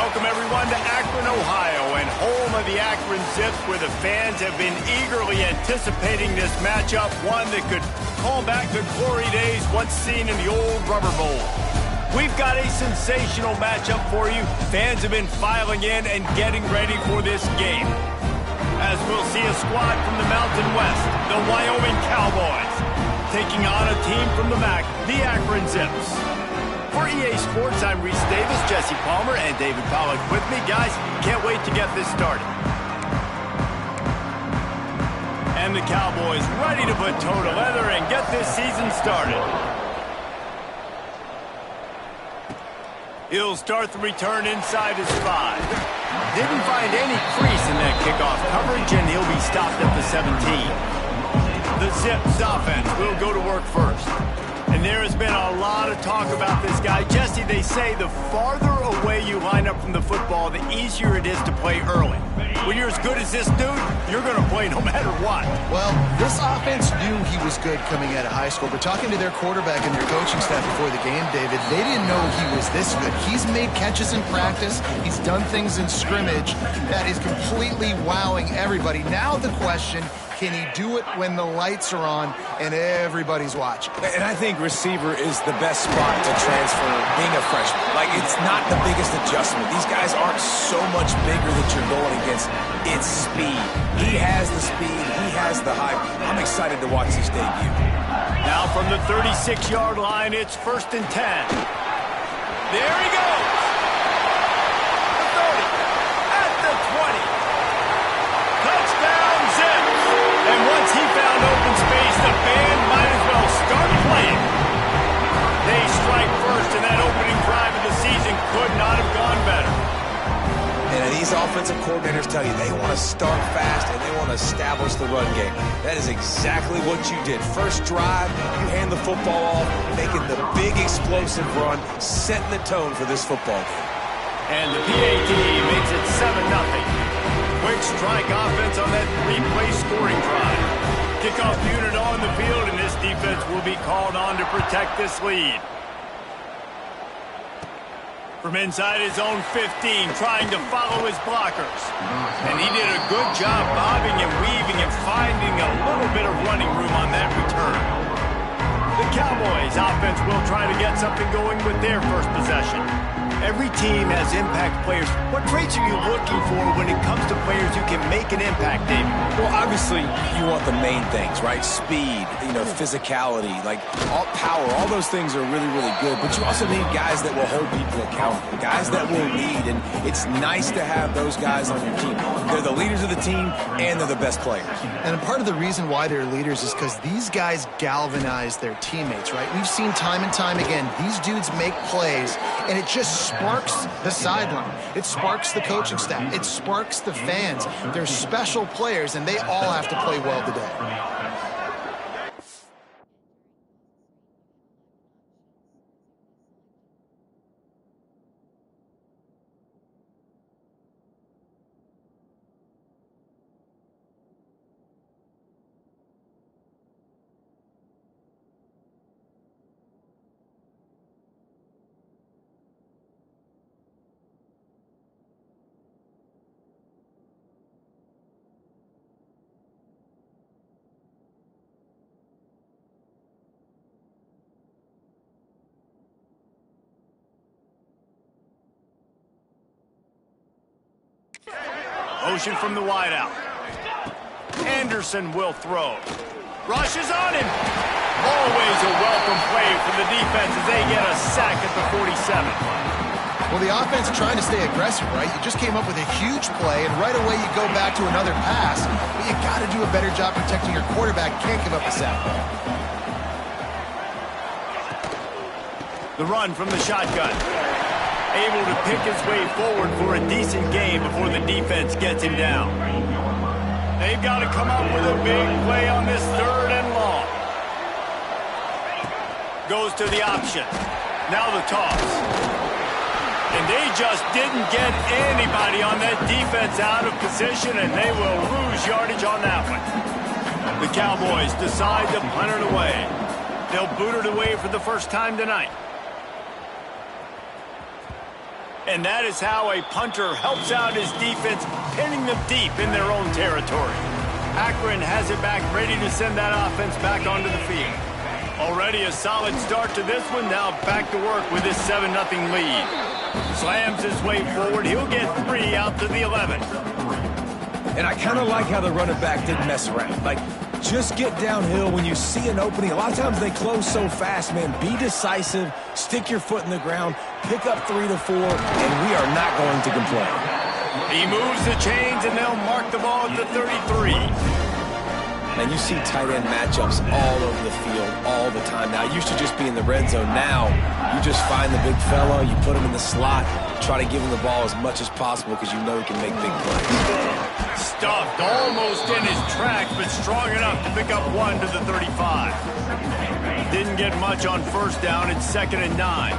Welcome, everyone, to Akron, Ohio, and home of the Akron Zips, where the fans have been eagerly anticipating this matchup, one that could call back the glory days once seen in the old Rubber Bowl. We've got a sensational matchup for you. Fans have been filing in and getting ready for this game. As we'll see a squad from the Mountain West, the Wyoming Cowboys, taking on a team from the MAC, the Akron Zips. For EA Sports, I'm Reese Davis, Jesse Palmer, and David Pollack with me. Guys, can't wait to get this started. And the Cowboys ready to put toe to leather and get this season started. He'll start the return inside his 5. Didn't find any crease in that kickoff coverage, and he'll be stopped at the 17. The Zips offense will go to work first. And there has been a lot of talk about this guy. Jesse, they say the farther away you line up from the football, the easier it is to play early. When you're as good as this dude, you're going to play no matter what. Well, this offense knew he was good coming out of high school, but talking to their quarterback and their coaching staff before the game, David, they didn't know he was this good. He's made catches in practice. He's done things in scrimmage that is completely wowing everybody. Now the question, can he do it when the lights are on and everybody's watching? And I think receiver is the best spot to transfer being a freshman. Like, it's not the biggest adjustment. These guys aren't so much bigger that you're going against. It's speed. He has the speed. He has the hype. I'm excited to watch his debut. Now from the 36-yard line, it's 1st and 10. There he goes. The 30. At the 20. Touchdown, Zips. And once he found open space, the band might as well start playing. They strike first, and that opening drive of the season could not have gone better. And these offensive coordinators tell you they want to start fast and they want to establish the run game. That is exactly what you did. First drive, you hand the football off, making the big explosive run, setting the tone for this football game. And the PAT makes it 7-0. Quick strike offense on that 3-play scoring drive. Kickoff unit on the field, and this defense will be called on to protect this lead. From inside his own 15, trying to follow his blockers. And he did a good job bobbing and weaving and finding a little bit of running room on that return. The Cowboys offense will try to get something going with their first possession. Every team has impact players. What traits are you looking for when it comes to players who can make an impact, David? Well, obviously, you want the main things, right? Speed, physicality, like all power. All those things are really, really good. But you also need guys that will hold people accountable, guys that will lead. And it's nice to have those guys on your team. They're the leaders of the team, and they're the best players. And part of the reason why they're leaders is because these guys galvanize their teammates, right? We've seen time and time again, these dudes make plays, and it just sparks the sideline. It sparks the coaching staff. It sparks the fans. They're special players, and they all have to play well today. Motion from the wideout. Anderson will throw. Rushes on him. Always a welcome play for the defense as they get a sack at the 47. Well, the offense trying to stay aggressive, right? You just came up with a huge play, and right away you go back to another pass. But you got to do a better job protecting your quarterback. Can't give up a sack. The run from the shotgun. Able to pick his way forward for a decent gain before the defense gets him down. They've got to come up with a big play on this 3rd and long. Goes to the option. Now the toss. And they just didn't get anybody on that defense out of position, and they will lose yardage on that one. The Cowboys decide to punt it away. They'll boot it away for the first time tonight. And that is how a punter helps out his defense, pinning them deep in their own territory. Akron has it back, ready to send that offense back onto the field. Already a solid start to this one. Now back to work with this 7-0 lead. Slams his way forward. He'll get 3 out to the 11. And I kind of like how the running back didn't mess around. Like, just get downhill when you see an opening. A lot of times they close so fast, man. Be decisive, stick your foot in the ground, pick up 3 to 4, and we are not going to complain. He moves the chains, and they'll mark the ball at the 33. And you see tight end matchups all over the field all the time. Now, it used to just be in the red zone. Now, you just find the big fella, you put him in the slot, try to give him the ball as much as possible because you know he can make big plays. Stuffed almost in his tracks, but strong enough to pick up 1 to the 35. Didn't get much on first down. It's 2nd and 9.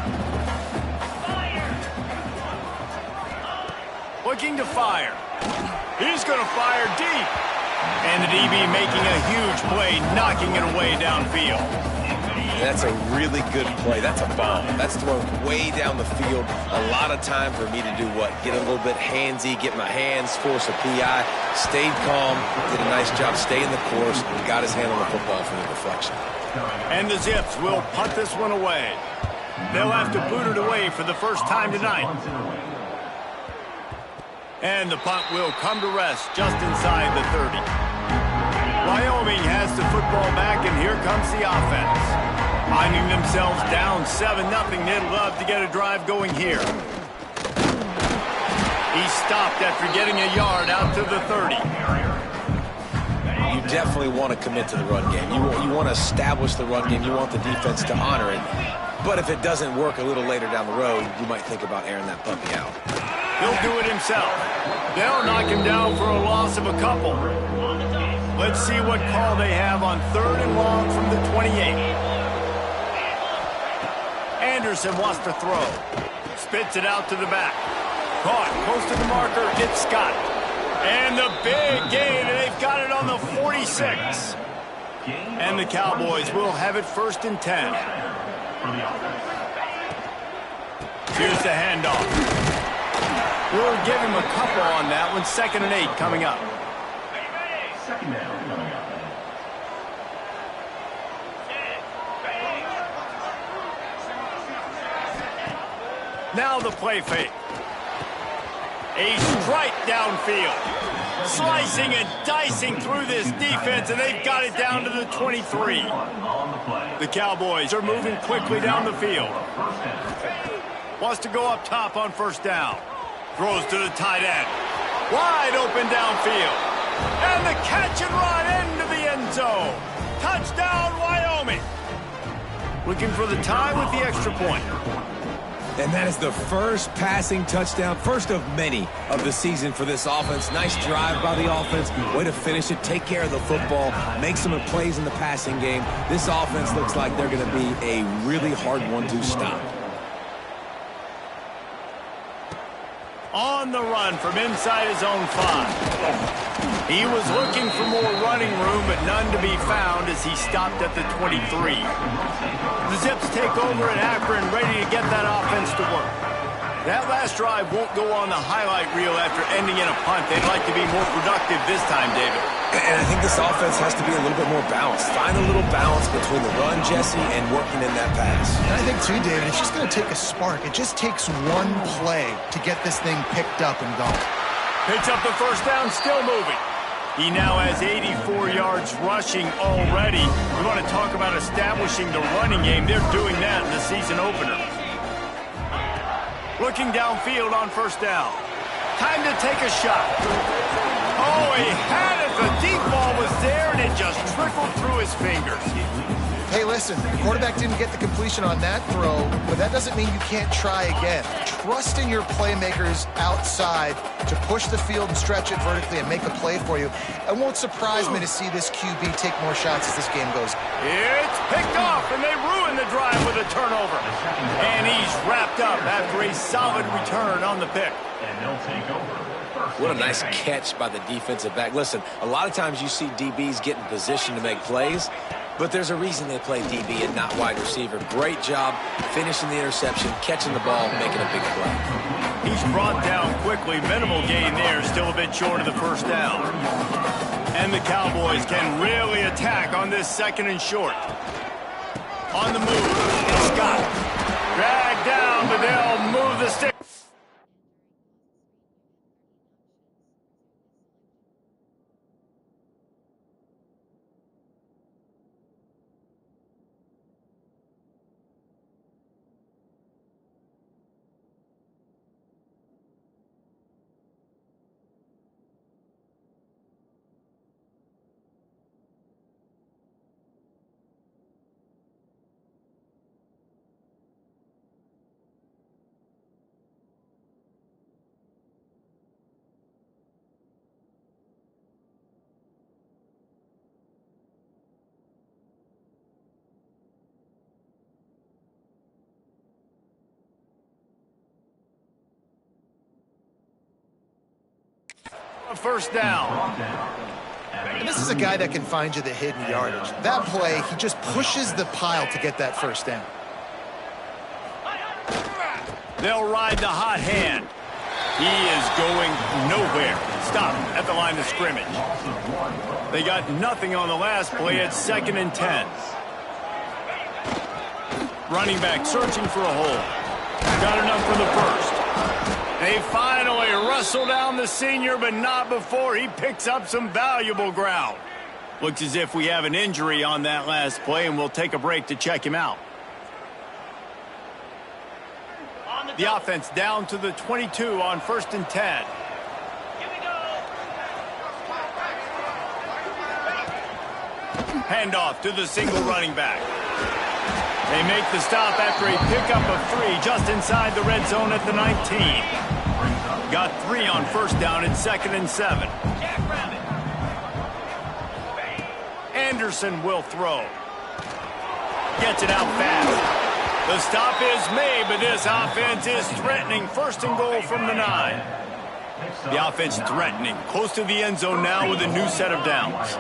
Looking to fire. He's going to fire deep. And the DB making a huge play, knocking it away downfield. That's a really good play. That's a bomb. That's thrown way down the field. A lot of time for me to do what? Get a little bit handsy, get my hands, force a PI. Stayed calm, did a nice job staying the course, and got his hand on the football for the deflection. And the Zips will punt this one away. They'll have to boot it away for the first time tonight. And the punt will come to rest just inside the 30. Wyoming has the football back, and here comes the offense. Finding themselves down 7-0, they'd love to get a drive going here. He stopped after getting a yard out to the 30. You definitely want to commit to the run game. You want to establish the run game. You want the defense to honor it. But if it doesn't work a little later down the road, you might think about airing that puppy out. He'll do it himself. They'll knock him down for a loss of a couple. Let's see what call they have on 3rd and long from the 28. Anderson wants to throw. Spits it out to the back. Caught close to the marker. It's Scott. And the big gain, and they've got it on the 46. And the Cowboys will have it 1st and 10. Here's the handoff. We'll give him a couple on that one. 2nd and 8 coming up. Now the play fake. A strike downfield. Slicing and dicing through this defense, and they've got it down to the 23. The Cowboys are moving quickly down the field. Wants to go up top on 1st down. Throws to the tight end. Wide open downfield. And the catch and run into the end zone. Touchdown, Wyoming. Looking for the tie with the extra point. And that is the first passing touchdown, first of many of the season for this offense. Nice drive by the offense. Way to finish it, take care of the football, make some plays in the passing game. This offense looks like they're going to be a really hard one to stop. On the run from inside his own 5. He was looking for more running room, but none to be found as he stopped at the 23. The Zips take over at Akron, ready to get that offense to work. That last drive won't go on the highlight reel after ending in a punt. They'd like to be more productive this time, David. And I think this offense has to be a little bit more balanced. Find a little balance between the run, Jesse, and working in that pass. And I think, too, David, it's just going to take a spark. It just takes one play to get this thing picked up and going. Picks up the 1st down, still moving. He now has 84 yards rushing already. We want to talk about establishing the running game. They're doing that in the season opener. Looking downfield on 1st down. Time to take a shot. Oh, he had it. The deep ball was there, and it just trickled through his fingers. Hey, listen, the quarterback didn't get the completion on that throw, but that doesn't mean you can't try again. Trust in your playmakers outside to push the field and stretch it vertically and make a play for you. It won't surprise me to see this QB take more shots as this game goes. It's picked off, and they ruin the drive with a turnover. And he's wrapped up after a solid return on the pick. And they'll take over. What a nice catch by the defensive back. Listen, a lot of times you see DBs get in position to make plays. but there's a reason they play DB and not wide receiver. Great job finishing the interception, catching the ball, making a big play. He's brought down quickly. Minimal gain there, still a bit short of the first down. And the Cowboys can really attack on this 2nd and short. On the move, Scott. Dragged down, but they'll move the stick. First down. And this is a guy that can find you the hidden yardage. That play, he just pushes the pile to get that first down. They'll ride the hot hand. He is going nowhere. Stop at the line of scrimmage. They got nothing on the last play. It's 2nd and 10. Running back searching for a hole. Got enough for the first. They finally wrestle down the senior, but not before he picks up some valuable ground. Looks as if we have an injury on that last play, and we'll take a break to check him out. The offense down to the 22 on 1st and 10. Handoff to the single running back. They make the stop after a pickup of 3 just inside the red zone at the 19. Got 3 on first down at 2nd and 7. Anderson will throw. Gets it out fast. The stop is made, but this offense is threatening. 1st and goal from the 9. The offense threatening. Close to the end zone now with a new set of downs.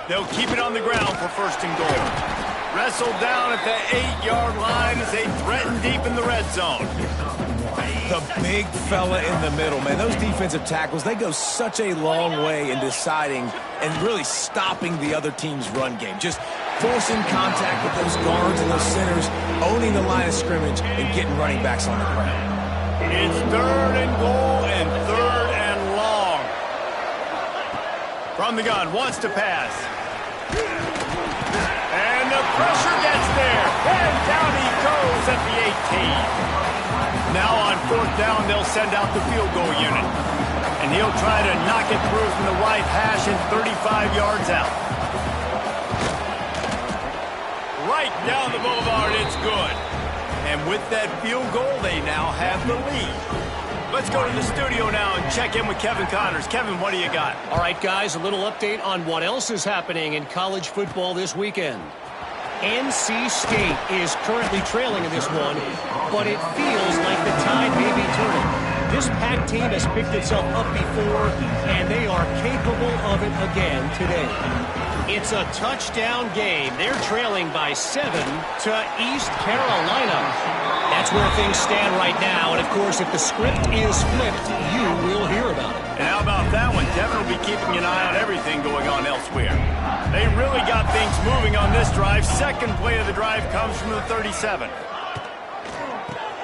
They'll keep it on the ground for 1st and goal. Wrestled down at the 8-yard line as they threaten deep in the red zone. The big fella in the middle, man. Those defensive tackles, they go such a long way in deciding and really stopping the other team's run game. Just forcing contact with those guards and those centers, owning the line of scrimmage, and getting running backs on the ground. It's 3rd and goal and 3rd and long. From the gun, wants to pass. And the pressure gets there. And down he goes at the 18. Now on 4th down, they'll send out the field goal unit. And he'll try to knock it through from the right hash and 35 yards out. Right down the boulevard, it's good. And with that field goal, they now have the lead. Let's go to the studio now and check in with Kevin Connors. Kevin, what do you got? All right, guys, a little update on what else is happening in college football this weekend. NC State is currently trailing in this one, but it feels like the tide may be turning. This Pac team has picked itself up before, and they are capable of it again today. It's a touchdown game. They're trailing by 7 to East Carolina. That's where things stand right now, and of course, if the script is flipped, you will hear about it. And how about that one? Devin will be keeping an eye on everything going on elsewhere. They really got things moving on this drive. 2nd play of the drive comes from the 37.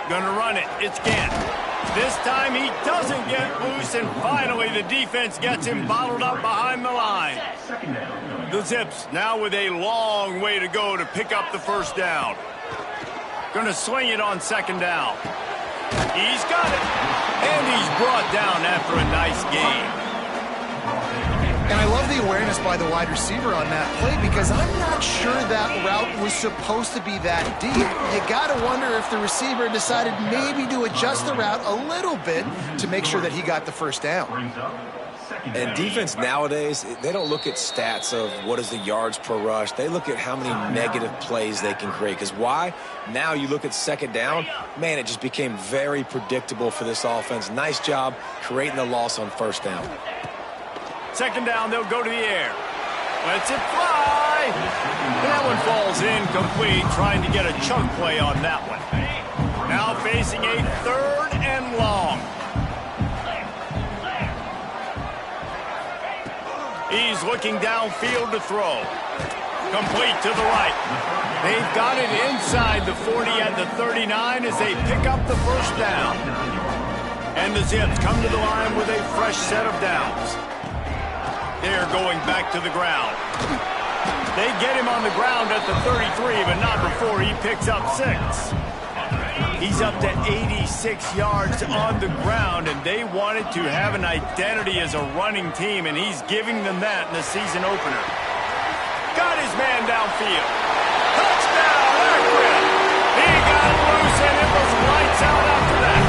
Gonna run it. It's Gant. This time he doesn't get loose, and finally the defense gets him bottled up behind the line. The Zips now with a long way to go to pick up the 1st down. Gonna swing it on 2nd down. He's got it. And he's brought down after a nice game. And I love the awareness by the wide receiver on that play because I'm not sure that route was supposed to be that deep. You got to wonder if the receiver decided maybe to adjust the route a little bit to make sure that he got the 1st down. And defense nowadays, they don't look at stats of what is the yards per rush. They look at how many negative plays they can create. Because why? Now you look at 2nd down, man, it just became very predictable for this offense. Nice job creating the loss on 1st down. 2nd down, they'll go to the air. Lets it fly. That one falls incomplete, trying to get a chunk play on that one. Now facing a 3rd and long. He's looking downfield to throw. Complete to the right. They've got it inside the 40 at the 39 as they pick up the first down. And the Zips come to the line with a fresh set of downs. They're going back to the ground. They get him on the ground at the 33, but not before he picks up 6. He's up to 86 yards on the ground, and they wanted to have an identity as a running team, and he's giving them that in the season opener. Got his man downfield. Touchdown, Akron! He got loose, and it was lights out after that.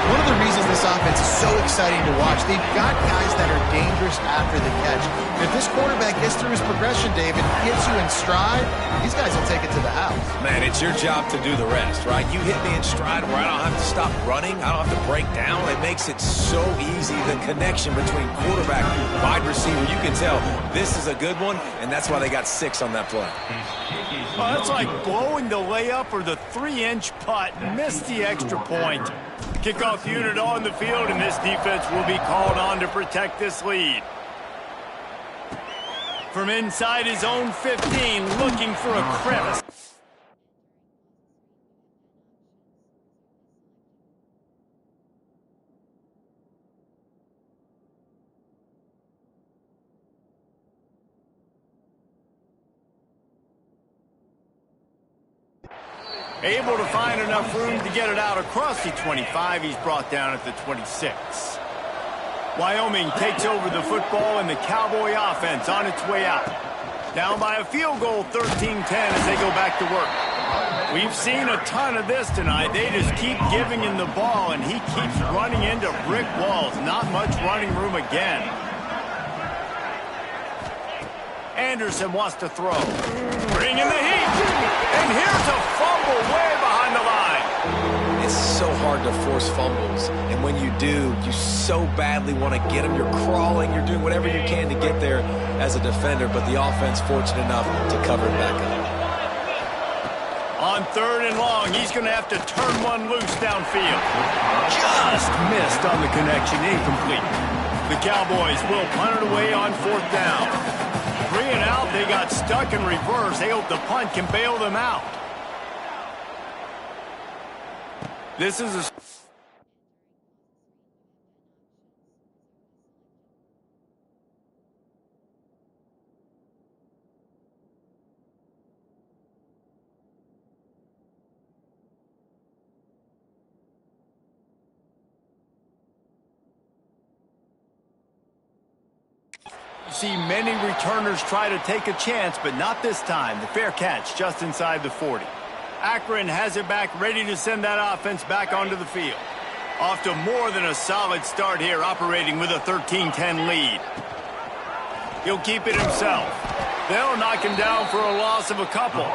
One of the reasons this offense is so exciting to watch, they've got guys that are dangerous after the catch. If this quarterback gets through his progression, David, gets you in stride, these guys will take it to the house. Man, it's your job to do the rest, right? You hit me in stride where I don't have to stop running. I don't have to break down. It makes it so easy. The connection between quarterback and wide receiver, you can tell this is a good one, and that's why they got 6 on that play. Oh, that's like blowing the layup or the 3-inch putt. Missed the extra point. Kickoff unit on the field, and this defense will be called on to protect this lead. From inside his own 15, looking for a crevice. Able to find enough room to get it out across the 25. He's brought down at the 26. Wyoming takes over the football, and the Cowboy offense on its way out. Down by a field goal, 13-10 as they go back to work. We've seen a ton of this tonight. They just keep giving him the ball, and he keeps running into brick walls. Not much running room again. Anderson wants to throw. Bring in the heat. And here's a fumble way behind the line. It's so hard to force fumbles, and when you do, you so badly want to get them. You're crawling, you're doing whatever you can to get there as a defender, but the offense fortunate enough to cover it back up. On 3rd and long, he's going to have to turn one loose downfield. Just missed on the connection, incomplete. The Cowboys will punt it away on 4th down. 3 and out, they got stuck in reverse. They hope the punt can bail them out. This is a... See many returners try to take a chance, but not this time. The fair catch just inside the 40. Akron has it back, ready to send that offense back onto the field. Off to more than a solid start here, operating with a 13-10 lead. He'll keep it himself. They'll knock him down for a loss of a couple.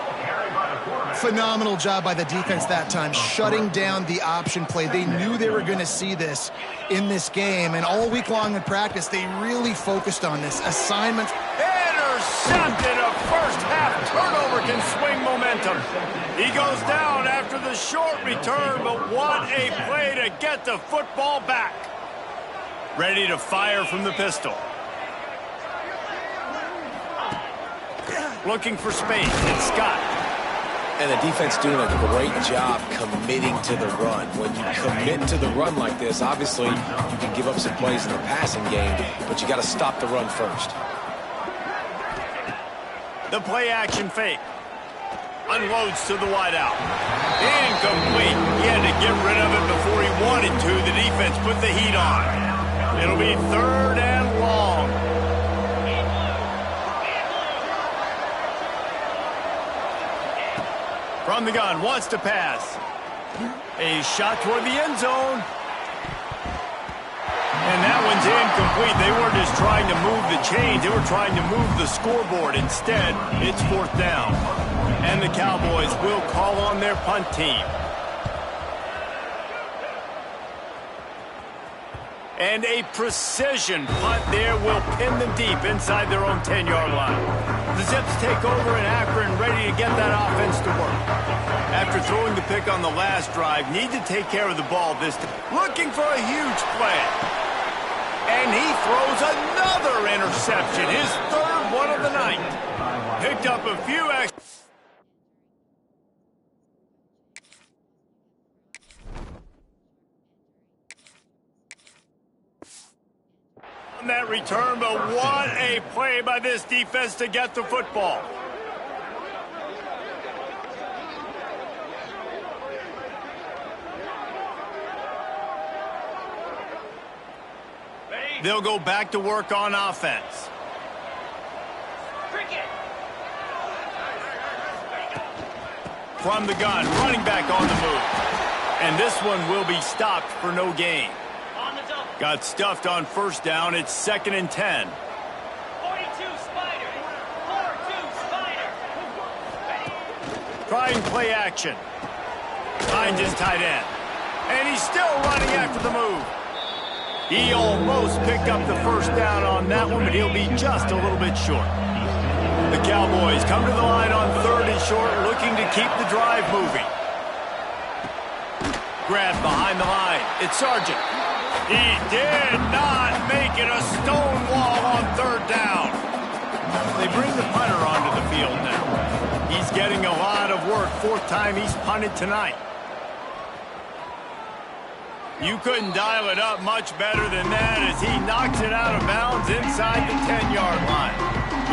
Phenomenal job by the defense that time, shutting down the option play. They knew they were going to see this in this game, and all week long in practice, they really focused on this. Assignment. Intercepted. A first half turnover can swing momentum. He goes down after the short return, but what a play to get the football back. Ready to fire from the pistol. Looking for space. It's Scott. And the defense doing a great job committing to the run. When you commit to the run like this, obviously you can give up some plays in the passing game, but you got to stop the run first. The play action fake. Unloads to the wideout. Incomplete. He had to get rid of it before he wanted to. The defense put the heat on. It'll be 3rd and long. From the gun, wants to pass. A shot toward the end zone. And that one's incomplete. They weren't just trying to move the chains. They were trying to move the scoreboard. Instead, it's 4th down. And the Cowboys will call on their punt team. And a precision punt there will pin them deep inside their own 10-yard line. The Zips take over in Akron, ready to get that offense to work. After throwing the pick on the last drive, need to take care of the ball this time. Looking for a huge play. And he throws another interception, his third one of the night. Picked up a few extra. On that return, but what a play by this defense to get the football. They'll go back to work on offense. From the gun, running back on the move. And this one will be stopped for no gain. Got stuffed on first down. It's 2nd and 10. 42 Spider. 4-2 Spider. Trying play action. Finds his tight end. And he's still running after the move. He almost picked up the first down on that one, but he'll be just a little bit short. The Cowboys come to the line on 3rd and short, looking to keep the drive moving. Grab behind the line. It's Sargent. He did not make it a stone wall on 3rd down. They bring the punter onto the field now. He's getting a lot of work. 4th time he's punted tonight. You couldn't dial it up much better than that as he knocks it out of bounds inside the 10-yard line.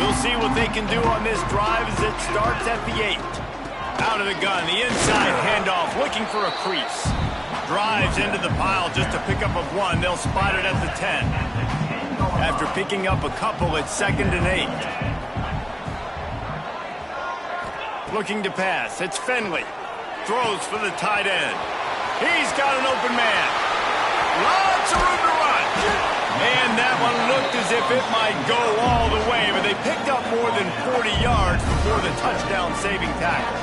We'll see what they can do on this drive as it starts at the 8. Out of the gun, the inside handoff, looking for a crease. Drives into the pile just to pick up a 1. They'll spot it at the 10. After picking up a couple, it's 2nd and 8. Looking to pass. It's Finley. Throws for the tight end. He's got an open man. Lots of room to run. And that one looked as if it might go all the way, but they picked up more than 40 yards before the touchdown-saving tackle.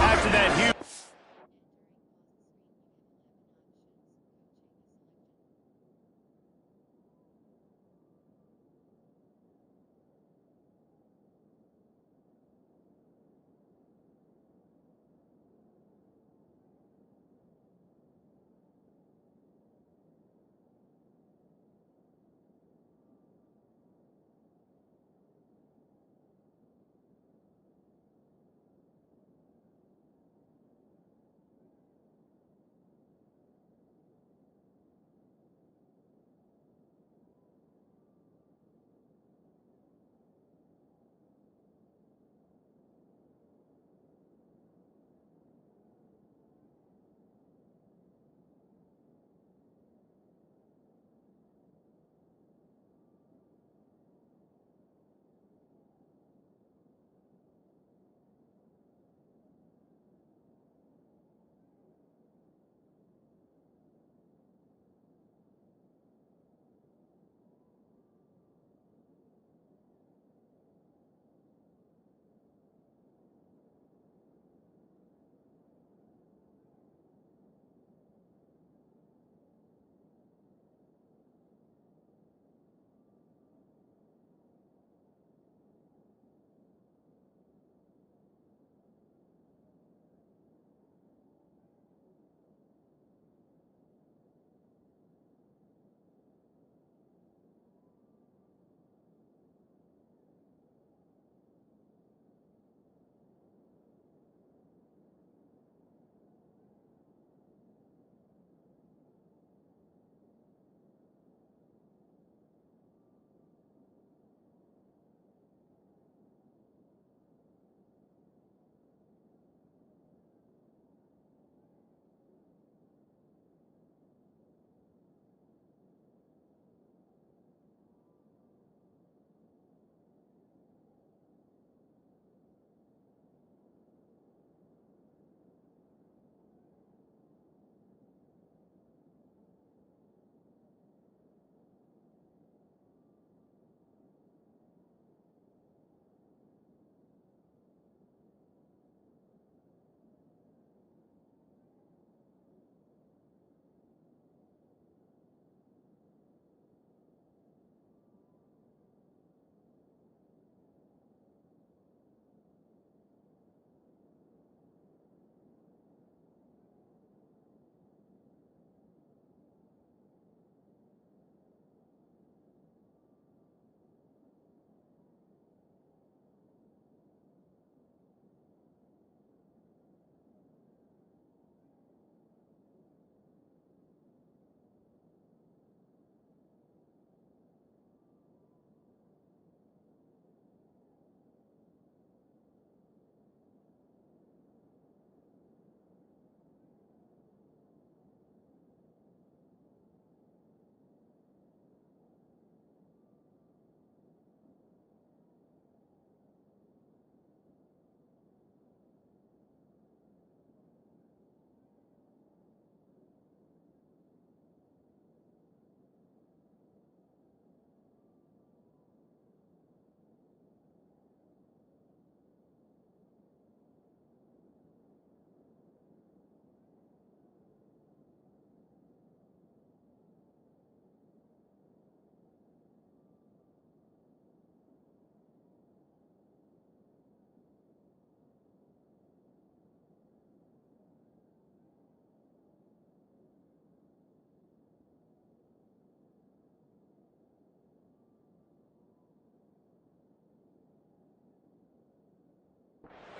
After that huge...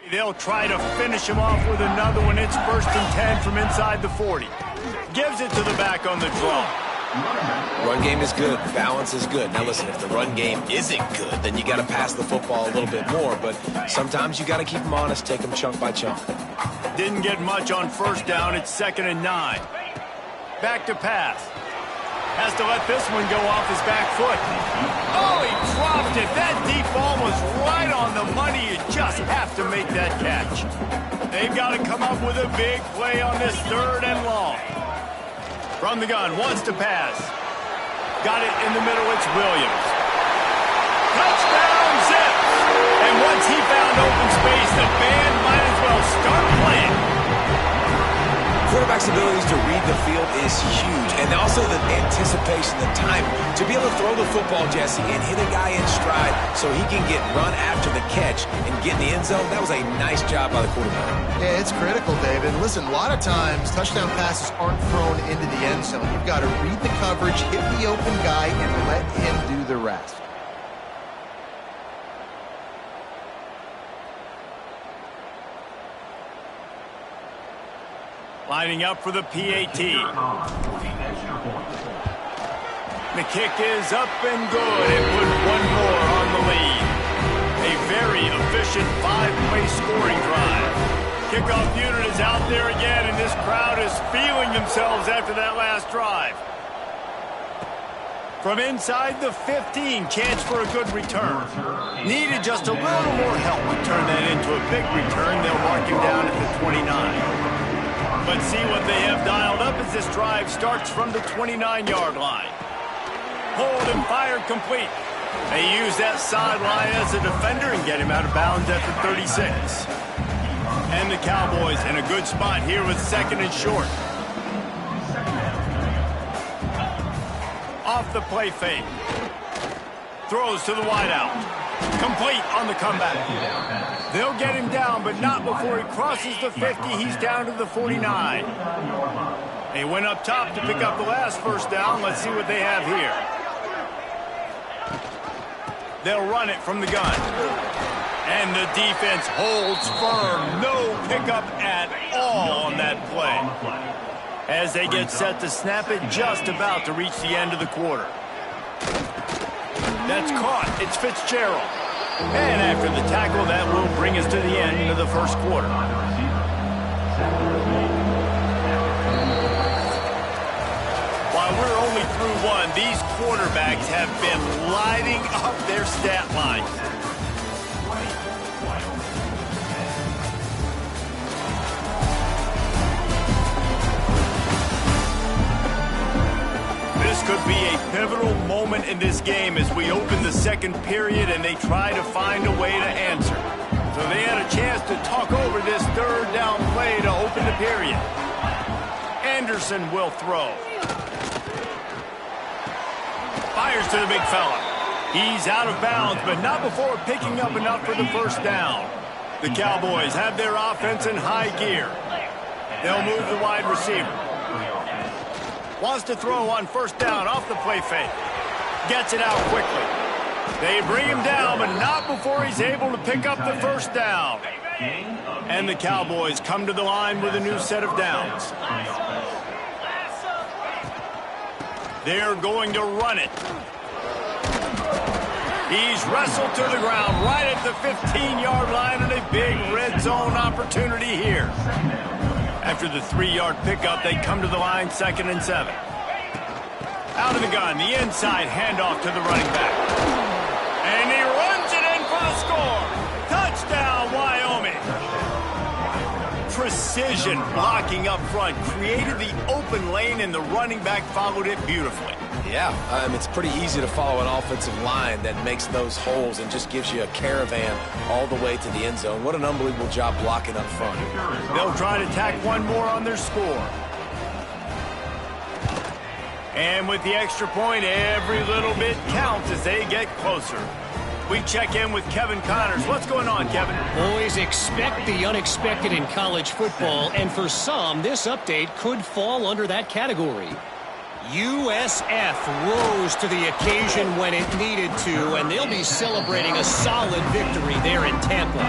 They'll try to finish him off with another one. It's 1st and 10 from inside the 40. Gives it to the back on the draw. Run game is good. Balance is good. Now listen, if the run game isn't good, then you got to pass the football a little bit more. But sometimes you got to keep them honest, take them chunk by chunk. Didn't get much on 1st down. It's 2nd and 9. Back to pass. Has to let this one go off his back foot. Oh, he dropped it. That deep ball was right on the money. You just have to make that catch. They've got to come up with a big play on this 3rd and long. From the gun, wants to pass. Got it in the middle. It's Williams. Touchdown, Zips. And once he found open space, the band might as well start playing. Quarterback's abilities to read the field is huge, and also the anticipation, the time to be able to throw the football, Jesse, and hit a guy in stride so he can get run after the catch and get in the end zone. That was a nice job by the quarterback. Yeah, it's critical, David. Listen, a lot of times touchdown passes aren't thrown into the end zone. You've got to read the coverage, hit the open guy, and let him do the rest. Lining up for the PAT. The kick is up and good. It put one more on the lead. A very efficient 5-play scoring drive. Kickoff unit is out there again, and this crowd is feeling themselves after that last drive. From inside the 15, chance for a good return. Needed just a little more help to turn that into a big return. They'll mark him down at the 29. But see what they have dialed up as this drive starts from the 29-yard line. Hold and fire complete. They use that sideline as a defender and get him out of bounds at the 36. And the Cowboys in a good spot here with 2nd and short. Off the play fake. Throws to the wideout. Complete on the comeback. They'll get him down, but not before he crosses the 50. He's down to the 49. They went up top to pick up the last 1st down. Let's see what they have here. They'll run it from the gun. And the defense holds firm. No pickup at all on that play. As they get set to snap it, just about to reach the end of the quarter. That's caught. It's Fitzgerald. And after the tackle, that will bring us to the end of the 1st quarter. While we're only through one, these quarterbacks have been lighting up their stat lines. This could be a pivotal moment in this game as we open the 2nd period and they try to find a way to answer. So they had a chance to talk over this 3rd down play to open the period. Anderson will throw. Fires to the big fella. He's out of bounds, but not before picking up enough for the 1st down. The Cowboys have their offense in high gear. They'll move the wide receiver. Wants to throw on 1st down off the play fake. Gets it out quickly. They bring him down, but not before he's able to pick up the 1st down. And the Cowboys come to the line with a new set of downs. They're going to run it. He's wrestled to the ground right at the 15-yard line and a big red zone opportunity here. After the 3-yard pickup, they come to the line 2nd and 7. Out of the gun, the inside handoff to the running back. And he runs it in for the score. Touchdown, Wyoming. Precision blocking up front created the open lane, and the running back followed it beautifully. Yeah, it's pretty easy to follow an offensive line that makes those holes and just gives you a caravan all the way to the end zone. What an unbelievable job blocking up front. They'll try to tack one more on their score. And with the extra point, every little bit counts as they get closer. We check in with Kevin Connors. What's going on, Kevin? Always expect the unexpected in college football, and for some, this update could fall under that category. USF rose to the occasion when it needed to, and they'll be celebrating a solid victory there in Tampa.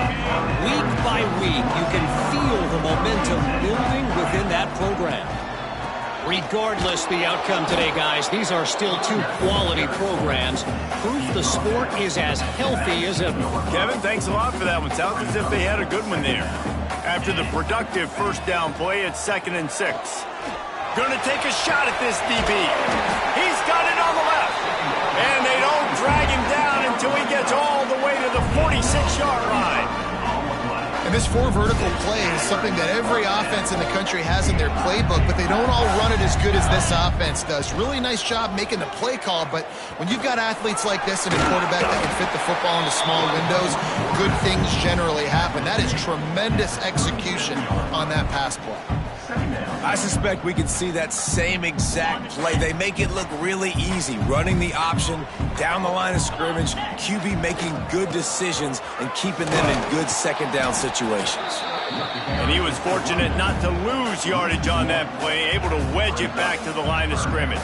Week by week, you can feel the momentum building within that program. Regardless the outcome today, guys, these are still two quality programs. Proof the sport is as healthy as ever. Kevin, thanks a lot for that one. Sounds as if they had a good one there. After the productive first down play, it's 2nd and 6. Going to take a shot at this DB. He's got it on the left. And they don't drag him down until he gets all the way to the 46-yard line. And this 4 vertical play is something that every offense in the country has in their playbook, but they don't all run it as good as this offense does. Really nice job making the play call, but when you've got athletes like this and a quarterback that can fit the football into small windows, good things generally happen. That is tremendous execution on that pass play. I suspect we can see that same exact play. They make it look really easy, running the option down the line of scrimmage, QB making good decisions and keeping them in good second down situations. And he was fortunate not to lose yardage on that play, able to wedge it back to the line of scrimmage.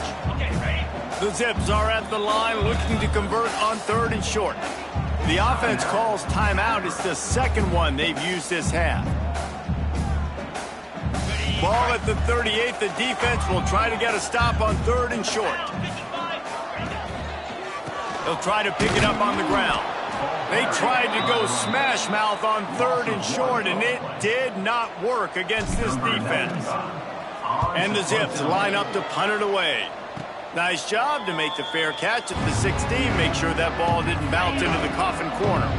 The Zips are at the line looking to convert on 3rd and short. The offense calls timeout. It's the second one they've used this half. Ball at the 38. The defense will try to get a stop on 3rd and short. They'll try to pick it up on the ground. They tried to go smash mouth on 3rd and short, and it did not work against this defense. And the Zips line up to punt it away. Nice job to make the fair catch at the 16. Make sure that ball didn't bounce into the coffin corner.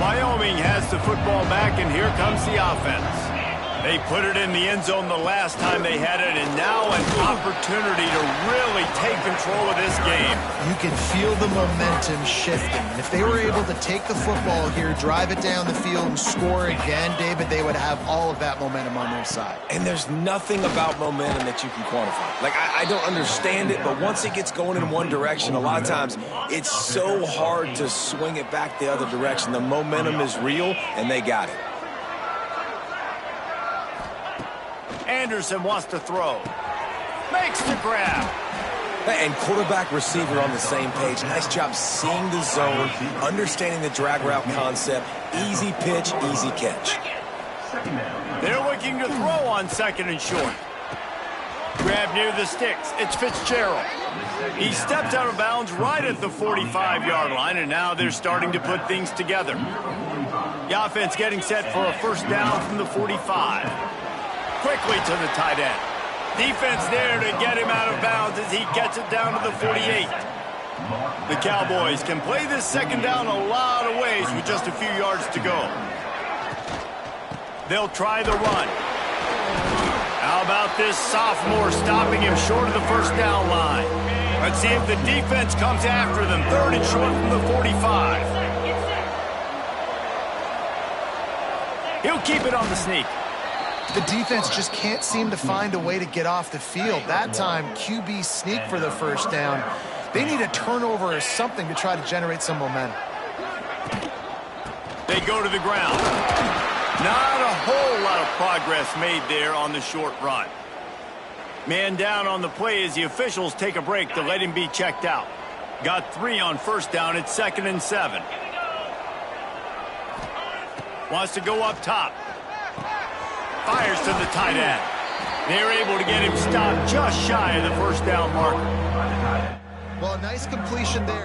Wyoming has the football back, and here comes the offense. They put it in the end zone the last time they had it, and now an opportunity to really take control of this game. You can feel the momentum shifting. And if they were able to take the football here, drive it down the field, and score again, David, they would have all of that momentum on their side. And there's nothing about momentum that you can quantify. Like, I don't understand it, but once it gets going in one direction, a lot of times it's so hard to swing it back the other direction. The momentum is real, and they got it. Anderson wants to throw. Makes the grab. And quarterback receiver on the same page. Nice job seeing the zone, understanding the drag route concept. Easy pitch, easy catch. They're looking to throw on 2nd and short. Grab near the sticks. It's Fitzgerald. He stepped out of bounds right at the 45-yard line, and now they're starting to put things together. The offense getting set for a first down from the 45. Quickly to the tight end. Defense there to get him out of bounds as he gets it down to the 48. The Cowboys can play this second down a lot of ways with just a few yards to go. They'll try the run. How about this sophomore stopping him short of the first down line? Let's see if the defense comes after them. 3rd and short from the 45. He'll keep it on the sneak. The defense just can't seem to find a way to get off the field. That time, QB sneak for the first down. They need a turnover or something to try to generate some momentum. They go to the ground. Not a whole lot of progress made there on the short run. Man down on the play as the officials take a break to let him be checked out. Got 3 on first down. It's 2nd and 7. Wants to go up top. Fires to the tight end. They're able to get him stopped just shy of the first down marker. Well, a nice completion there.